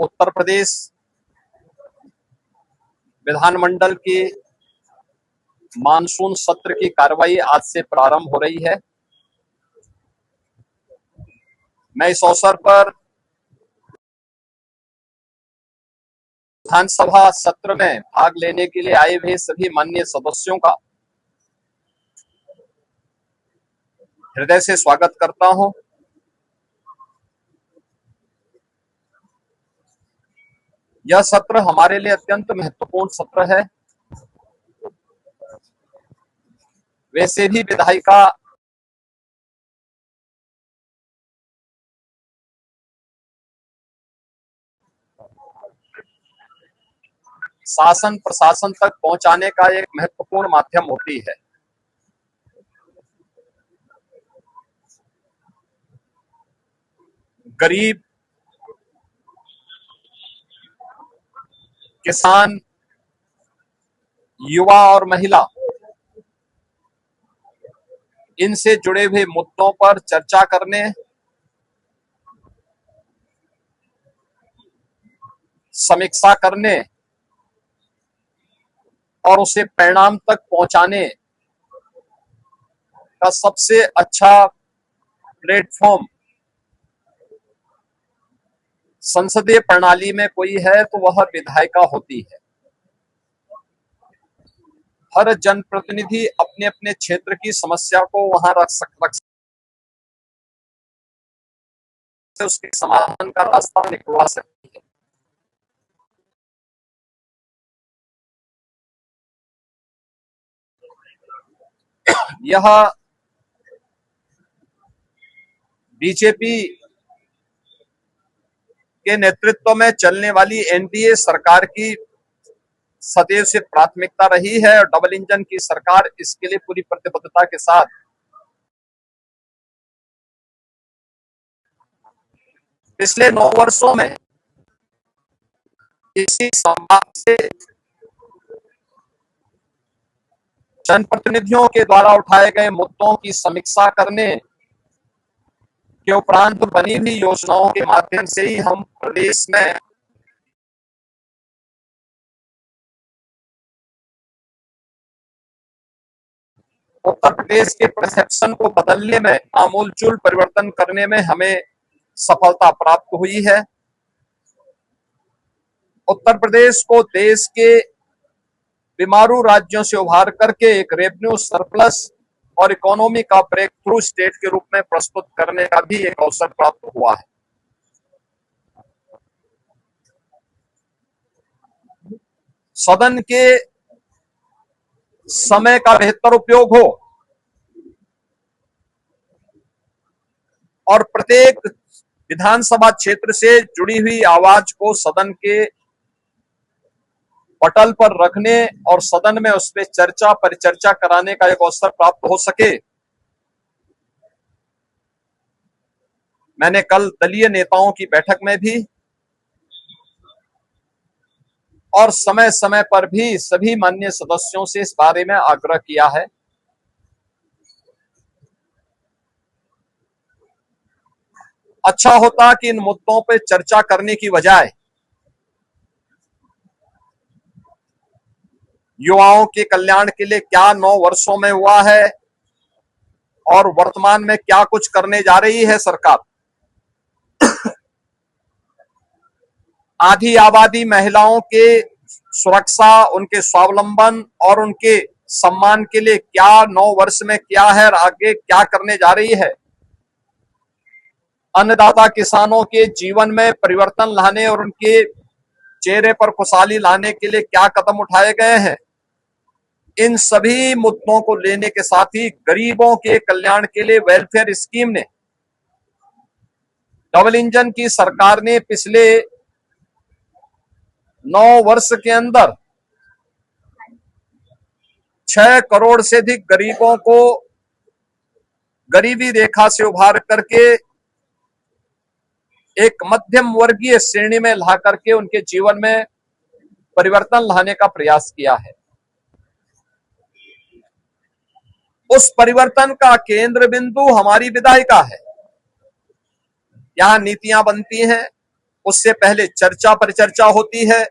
उत्तर प्रदेश विधानमंडल के मानसून सत्र की कार्रवाई आज से प्रारंभ हो रही है। मैं इस अवसर पर विधानसभा सत्र में भाग लेने के लिए आए हुए सभी माननीय सदस्यों का हृदय से स्वागत करता हूं। यह सत्र हमारे लिए अत्यंत महत्वपूर्ण सत्र है। वैसे भी विधायिका शासन प्रशासन तक पहुंचाने का एक महत्वपूर्ण माध्यम होती है। गरीब, किसान, युवा और महिला, इनसे जुड़े हुए मुद्दों पर चर्चा करने, समीक्षा करने और उसे परिणाम तक पहुंचाने का सबसे अच्छा प्लेटफॉर्म संसदीय प्रणाली में कोई है तो वह विधायिका होती है। हर जनप्रतिनिधि अपने अपने क्षेत्र की समस्या को वहां रख सकते, उसके समाधान का रास्ता निकलवा सकती है। यह बीजेपी के नेतृत्व में चलने वाली एनडीए सरकार की सदैव से प्राथमिकता रही है और डबल इंजन की सरकार इसके लिए पूरी प्रतिबद्धता के साथ पिछले 9 वर्षों में इसी संवाद से जनप्रतिनिधियों के द्वारा उठाए गए मुद्दों की समीक्षा करने के उपरांत बनी हुई योजनाओं के माध्यम से ही हम प्रदेश में उत्तर प्रदेश के परसेप्शन को बदलने में, आमूलचूल परिवर्तन करने में हमें सफलता प्राप्त हुई है। उत्तर प्रदेश को देश के बीमारू राज्यों से उभार करके एक रेवेन्यू सरप्लस और इकोनॉमी का ब्रेक थ्रू स्टेट के रूप में प्रस्तुत करने का भी एक अवसर प्राप्त हुआ है। सदन के समय का बेहतर उपयोग हो और प्रत्येक विधानसभा क्षेत्र से जुड़ी हुई आवाज को सदन के पटल पर रखने और सदन में उस पर चर्चा परिचर्चा कराने का एक अवसर प्राप्त हो सके। मैंने कल दलीय नेताओं की बैठक में भी और समय समय पर भी सभी माननीय सदस्यों से इस बारे में आग्रह किया है। अच्छा होता कि इन मुद्दों पर चर्चा करने की बजाय युवाओं के कल्याण के लिए क्या 9 वर्षों में हुआ है और वर्तमान में क्या कुछ करने जा रही है सरकार, आधी आबादी महिलाओं के सुरक्षा, उनके स्वावलंबन और उनके सम्मान के लिए क्या 9 वर्ष में क्या है और आगे क्या करने जा रही है, अन्नदाता किसानों के जीवन में परिवर्तन लाने और उनके चेहरे पर खुशहाली लाने के लिए क्या कदम उठाए गए हैं, इन सभी मुद्दों को लेने के साथ ही गरीबों के कल्याण के लिए वेलफेयर स्कीम ने डबल इंजन की सरकार ने पिछले 9 वर्ष के अंदर 6 करोड़ से अधिक गरीबों को गरीबी रेखा से उभार करके एक मध्यम वर्गीय श्रेणी में ला करके उनके जीवन में परिवर्तन लाने का प्रयास किया है। उस परिवर्तन का केंद्र बिंदु हमारी विधायिका है। यहां नीतियां बनती हैं, उससे पहले चर्चा पर चर्चा होती है,